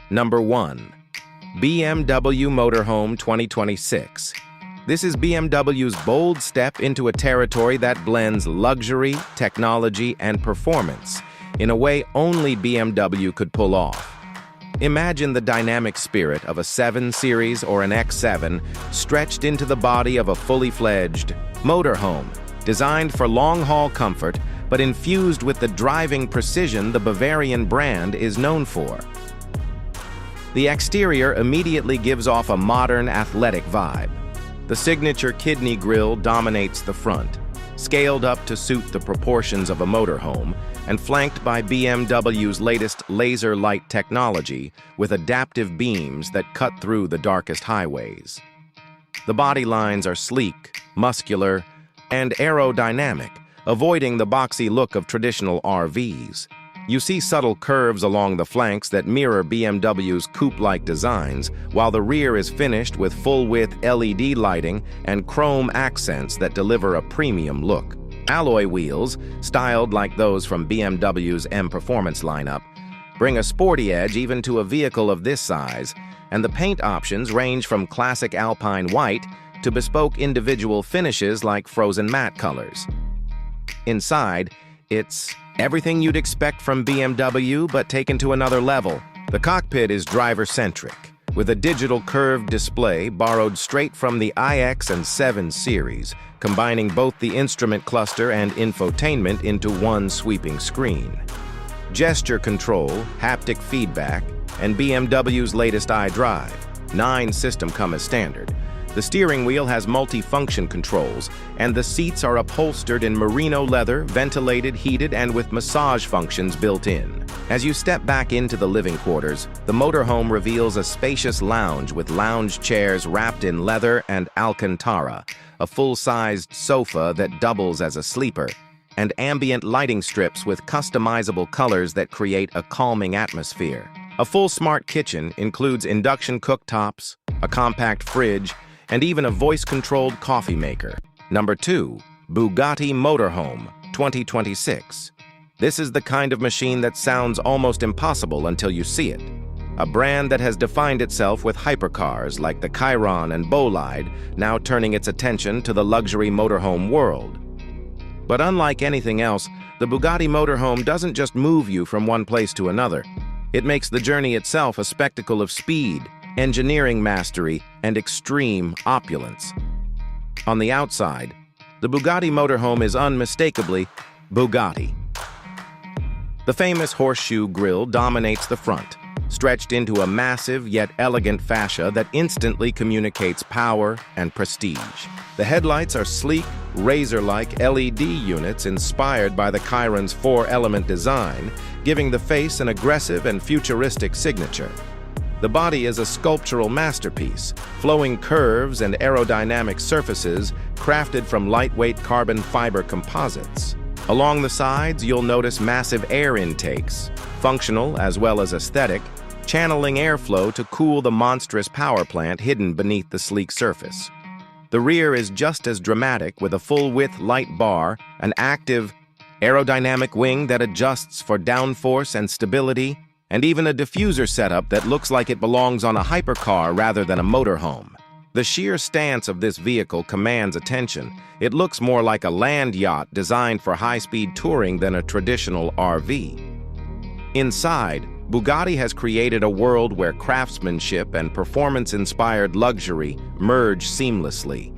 Number 1. BMW Motorhome 2026. This is BMW's bold step into a territory that blends luxury, technology, and performance in a way only BMW could pull off. Imagine the dynamic spirit of a 7 Series or an X7 stretched into the body of a fully-fledged motorhome, designed for long-haul comfort but infused with the driving precision the Bavarian brand is known for. The exterior immediately gives off a modern, athletic vibe. The signature kidney grille dominates the front, scaled up to suit the proportions of a motorhome, and flanked by BMW's latest laser light technology with adaptive beams that cut through the darkest highways. The body lines are sleek, muscular, and aerodynamic, avoiding the boxy look of traditional RVs. You see subtle curves along the flanks that mirror BMW's coupe-like designs, while the rear is finished with full-width LED lighting and chrome accents that deliver a premium look. Alloy wheels, styled like those from BMW's M Performance lineup, bring a sporty edge even to a vehicle of this size, and the paint options range from classic alpine white to bespoke individual finishes like frozen matte colors. Inside, it's everything you'd expect from BMW, but taken to another level. The cockpit is driver-centric, with a digital curved display borrowed straight from the iX and 7 Series, combining both the instrument cluster and infotainment into one sweeping screen. Gesture control, haptic feedback, and BMW's latest iDrive 9 system come as standard. The steering wheel has multi-function controls, and the seats are upholstered in merino leather, ventilated, heated, and with massage functions built in. As you step back into the living quarters, the motorhome reveals a spacious lounge with lounge chairs wrapped in leather and Alcantara, a full-sized sofa that doubles as a sleeper, and ambient lighting strips with customizable colors that create a calming atmosphere. A full smart kitchen includes induction cooktops, a compact fridge, and even a voice-controlled coffee maker. Number 2. Bugatti Motorhome 2026. This is the kind of machine that sounds almost impossible until you see it. A brand that has defined itself with hypercars like the Chiron and Bolide, now turning its attention to the luxury motorhome world. But unlike anything else, the Bugatti Motorhome doesn't just move you from one place to another. It makes the journey itself a spectacle of speed, engineering mastery, and extreme opulence. On the outside, the Bugatti Motorhome is unmistakably Bugatti. The famous horseshoe grille dominates the front, stretched into a massive yet elegant fascia that instantly communicates power and prestige. The headlights are sleek, razor-like LED units inspired by the Chiron's 4-element design, giving the face an aggressive and futuristic signature. The body is a sculptural masterpiece, flowing curves and aerodynamic surfaces crafted from lightweight carbon fiber composites. Along the sides, you'll notice massive air intakes, functional as well as aesthetic, channeling airflow to cool the monstrous power plant hidden beneath the sleek surface. The rear is just as dramatic, with a full-width light bar, an active, aerodynamic wing that adjusts for downforce and stability, and even a diffuser setup that looks like it belongs on a hypercar rather than a motorhome. The sheer stance of this vehicle commands attention. It looks more like a land yacht designed for high-speed touring than a traditional RV. Inside, Bugatti has created a world where craftsmanship and performance-inspired luxury merge seamlessly.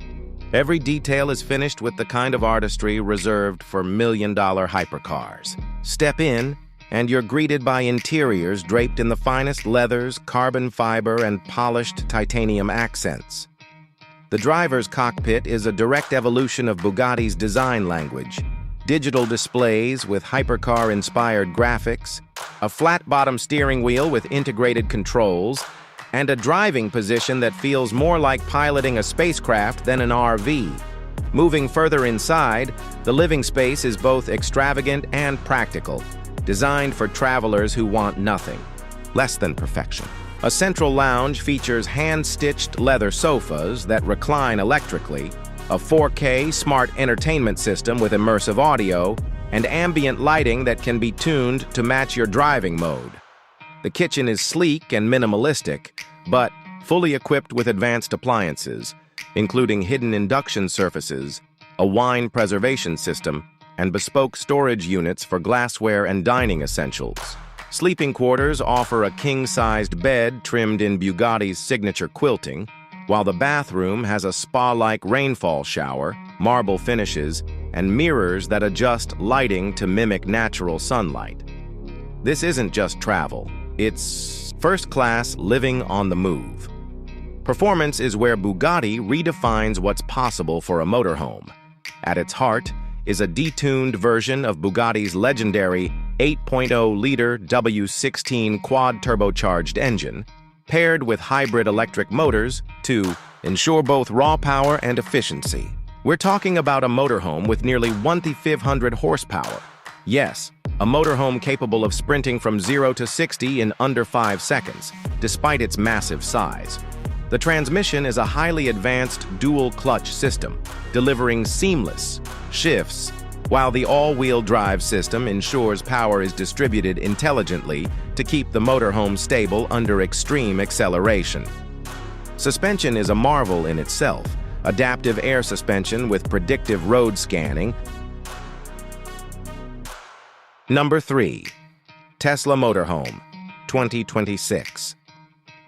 Every detail is finished with the kind of artistry reserved for million-dollar hypercars. Step in, and you're greeted by interiors draped in the finest leathers, carbon fiber, and polished titanium accents. The driver's cockpit is a direct evolution of Bugatti's design language. Digital displays with hypercar-inspired graphics, a flat-bottom steering wheel with integrated controls, and a driving position that feels more like piloting a spacecraft than an RV. Moving further inside, the living space is both extravagant and practical, designed for travelers who want nothing less than perfection. A central lounge features hand-stitched leather sofas that recline electrically, a 4K smart entertainment system with immersive audio, and ambient lighting that can be tuned to match your driving mode. The kitchen is sleek and minimalistic, but fully equipped with advanced appliances, including hidden induction surfaces, a wine preservation system, and bespoke storage units for glassware and dining essentials. Sleeping quarters offer a king-sized bed trimmed in Bugatti's signature quilting, while the bathroom has a spa-like rainfall shower, marble finishes, and mirrors that adjust lighting to mimic natural sunlight. This isn't just travel, it's first-class living on the move. Performance is where Bugatti redefines what's possible for a motorhome. At its heart is a detuned version of Bugatti's legendary 8.0-liter W16 quad-turbocharged engine, paired with hybrid electric motors to ensure both raw power and efficiency. We're talking about a motorhome with nearly 1,500 horsepower. Yes, a motorhome capable of sprinting from 0 to 60 in under 5 seconds, despite its massive size. The transmission is a highly advanced dual-clutch system, delivering seamless shifts, while the all-wheel drive system ensures power is distributed intelligently to keep the motorhome stable under extreme acceleration. Suspension is a marvel in itself. Adaptive air suspension with predictive road scanning. Number 3. Tesla Motorhome, 2026.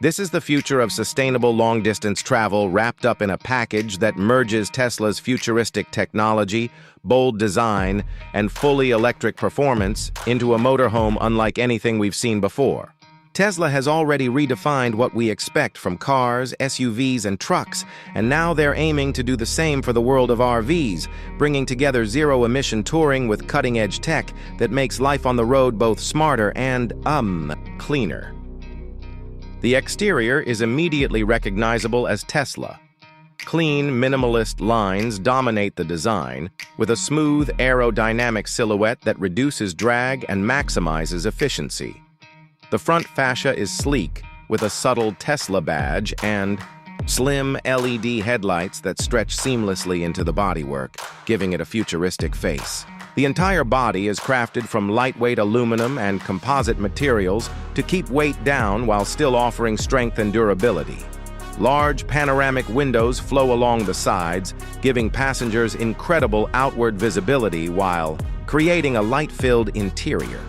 This is the future of sustainable long-distance travel wrapped up in a package that merges Tesla's futuristic technology, bold design, and fully electric performance into a motorhome unlike anything we've seen before. Tesla has already redefined what we expect from cars, SUVs, and trucks, and now they're aiming to do the same for the world of RVs, bringing together zero-emission touring with cutting-edge tech that makes life on the road both smarter and, cleaner. The exterior is immediately recognizable as Tesla. Clean, minimalist lines dominate the design, with a smooth, aerodynamic silhouette that reduces drag and maximizes efficiency. The front fascia is sleek, with a subtle Tesla badge and slim LED headlights that stretch seamlessly into the bodywork, giving it a futuristic face. The entire body is crafted from lightweight aluminum and composite materials to keep weight down while still offering strength and durability. Large panoramic windows flow along the sides, giving passengers incredible outward visibility while creating a light-filled interior.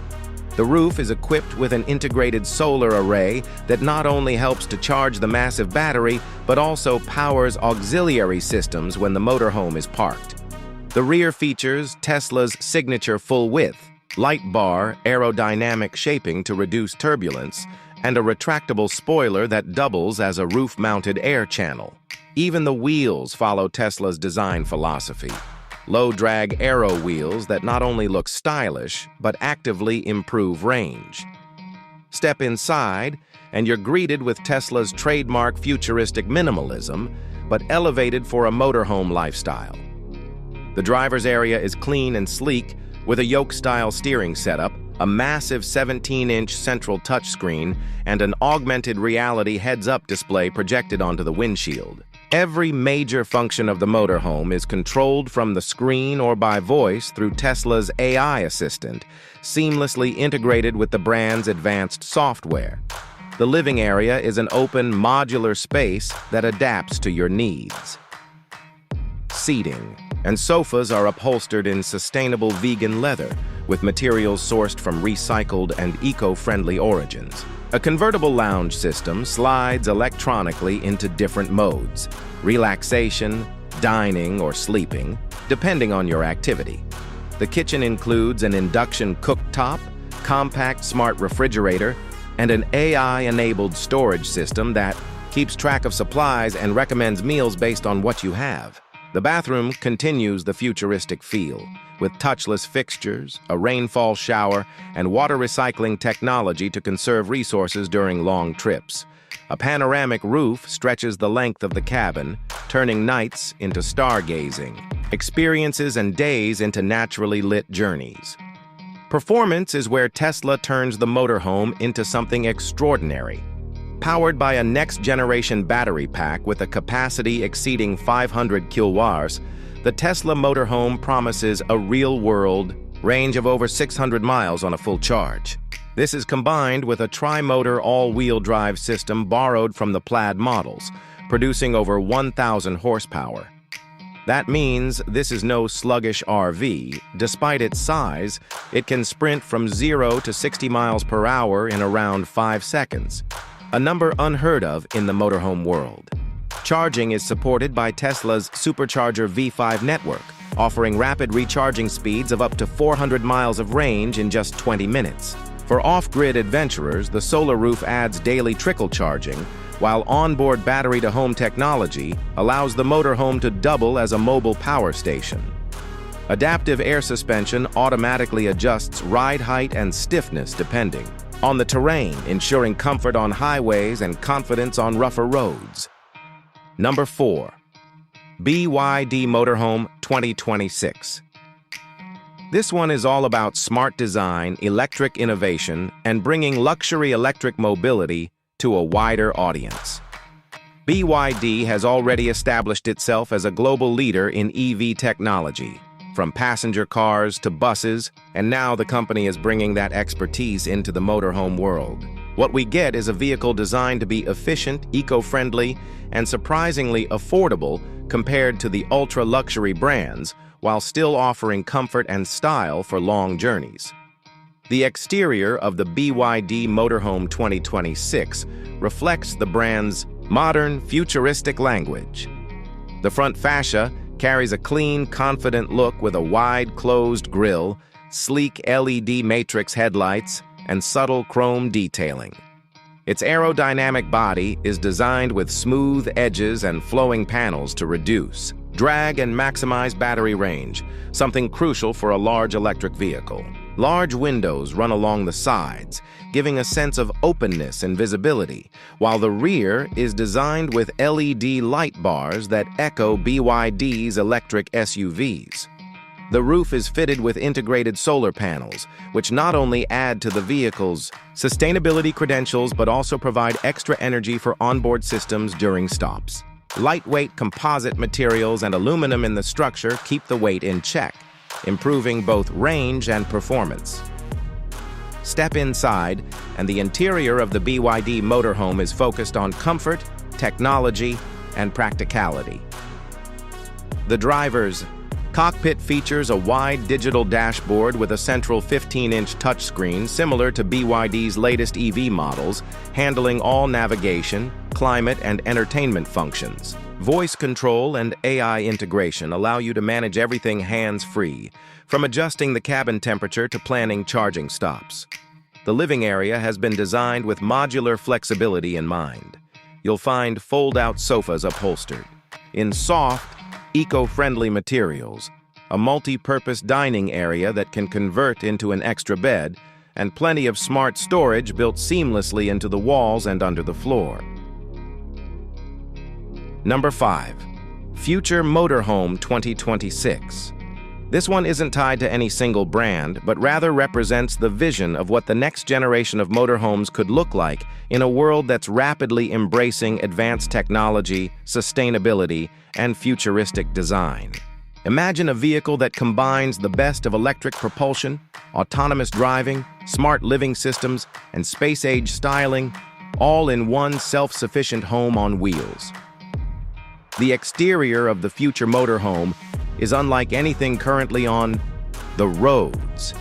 The roof is equipped with an integrated solar array that not only helps to charge the massive battery, but also powers auxiliary systems when the motorhome is parked. The rear features Tesla's signature full-width, light bar aerodynamic shaping to reduce turbulence, and a retractable spoiler that doubles as a roof-mounted air channel. Even the wheels follow Tesla's design philosophy. Low-drag aero wheels that not only look stylish, but actively improve range. Step inside, and you're greeted with Tesla's trademark futuristic minimalism, but elevated for a motorhome lifestyle. The driver's area is clean and sleek, with a yoke-style steering setup, a massive 17-inch central touchscreen, and an augmented reality heads-up display projected onto the windshield. Every major function of the motorhome is controlled from the screen or by voice through Tesla's AI assistant, seamlessly integrated with the brand's advanced software. The living area is an open, modular space that adapts to your needs. Seating and sofas are upholstered in sustainable vegan leather, with materials sourced from recycled and eco-friendly origins. A convertible lounge system slides electronically into different modes: relaxation, dining, or sleeping, depending on your activity. The kitchen includes an induction cooktop, compact smart refrigerator, and an AI-enabled storage system that keeps track of supplies and recommends meals based on what you have. The bathroom continues the futuristic feel, with touchless fixtures, a rainfall shower, and water recycling technology to conserve resources during long trips. A panoramic roof stretches the length of the cabin, turning nights into stargazing, experiences and days into naturally lit journeys. Performance is where Tesla turns the motorhome into something extraordinary. Powered by a next-generation battery pack with a capacity exceeding 500 kilowatts, the Tesla Motorhome promises a real-world range of over 600 miles on a full charge. This is combined with a tri-motor all-wheel drive system borrowed from the Plaid models, producing over 1,000 horsepower. That means this is no sluggish RV. Despite its size, it can sprint from 0 to 60 miles per hour in around 5 seconds, a number unheard of in the motorhome world. Charging is supported by Tesla's Supercharger V5 network, offering rapid recharging speeds of up to 400 miles of range in just 20 minutes. For off-grid adventurers, the solar roof adds daily trickle charging, while onboard battery-to-home technology allows the motorhome to double as a mobile power station. Adaptive air suspension automatically adjusts ride height and stiffness depending on the terrain, ensuring comfort on highways and confidence on rougher roads. Number 4. BYD Motorhome 2026. This one is all about smart design, electric innovation, and bringing luxury electric mobility to a wider audience. BYD has already established itself as a global leader in EV technology, from passenger cars to buses, and now the company is bringing that expertise into the motorhome world. What we get is a vehicle designed to be efficient, eco-friendly, and surprisingly affordable compared to the ultra-luxury brands, while still offering comfort and style for long journeys. The exterior of the BYD Motorhome 2026 reflects the brand's modern, futuristic language. The front fascia carries a clean, confident look with a wide, closed grille, sleek LED matrix headlights, and subtle chrome detailing. Its aerodynamic body is designed with smooth edges and flowing panels to reduce drag and maximize battery range, something crucial for a large electric vehicle. Large windows run along the sides, giving a sense of openness and visibility, while the rear is designed with LED light bars that echo BYD's electric SUVs. The roof is fitted with integrated solar panels, which not only add to the vehicle's sustainability credentials but also provide extra energy for onboard systems during stops. Lightweight composite materials and aluminum in the structure keep the weight in check, improving both range and performance. Step inside, and the interior of the BYD Motorhome is focused on comfort, technology, and practicality. The driver's cockpit features a wide digital dashboard with a central 15-inch touchscreen similar to BYD's latest EV models, handling all navigation, climate, and entertainment functions. Voice control and AI integration allow you to manage everything hands-free, from adjusting the cabin temperature to planning charging stops. The living area has been designed with modular flexibility in mind. You'll find fold-out sofas upholstered in soft, eco-friendly materials, a multi-purpose dining area that can convert into an extra bed, and plenty of smart storage built seamlessly into the walls and under the floor. Number 5. Future Motorhome 2026. This one isn't tied to any single brand, but rather represents the vision of what the next generation of motorhomes could look like in a world that's rapidly embracing advanced technology, sustainability, and futuristic design. Imagine a vehicle that combines the best of electric propulsion, autonomous driving, smart living systems, and space-age styling, all in one self-sufficient home on wheels. The exterior of the future motorhome is unlike anything currently on the roads.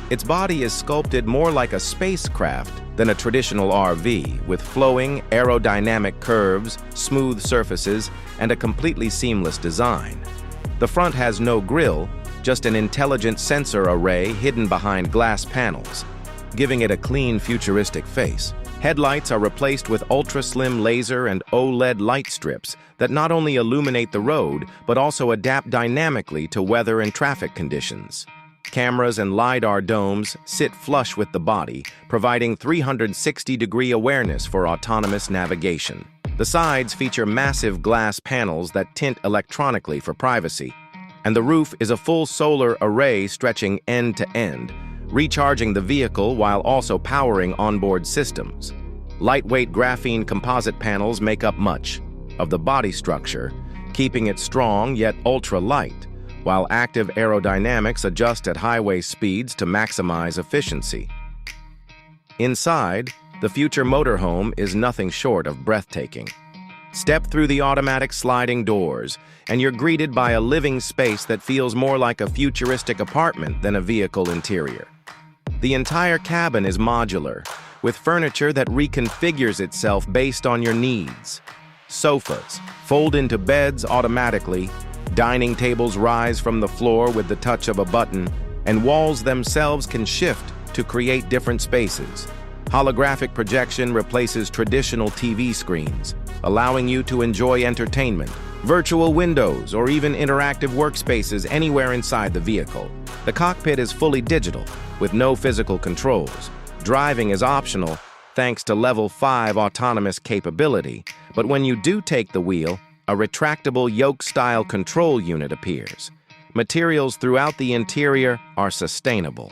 Its body is sculpted more like a spacecraft than a traditional RV, with flowing, aerodynamic curves, smooth surfaces, and a completely seamless design. The front has no grille, just an intelligent sensor array hidden behind glass panels, giving it a clean, futuristic face. Headlights are replaced with ultra-slim laser and OLED light strips that not only illuminate the road, but also adapt dynamically to weather and traffic conditions. Cameras and LiDAR domes sit flush with the body, providing 360-degree awareness for autonomous navigation. The sides feature massive glass panels that tint electronically for privacy, and the roof is a full solar array stretching end to end, recharging the vehicle while also powering onboard systems. Lightweight graphene composite panels make up much of the body structure, keeping it strong yet ultra-light, while active aerodynamics adjust at highway speeds to maximize efficiency. Inside, the future motorhome is nothing short of breathtaking. Step through the automatic sliding doors, and you're greeted by a living space that feels more like a futuristic apartment than a vehicle interior. The entire cabin is modular, with furniture that reconfigures itself based on your needs. Sofas fold into beds automatically, dining tables rise from the floor with the touch of a button, and walls themselves can shift to create different spaces. Holographic projection replaces traditional TV screens, allowing you to enjoy entertainment, virtual windows, or even interactive workspaces anywhere inside the vehicle. The cockpit is fully digital, with no physical controls. Driving is optional, thanks to Level 5 autonomous capability, but when you do take the wheel, a retractable yoke-style control unit appears. Materials throughout the interior are sustainable.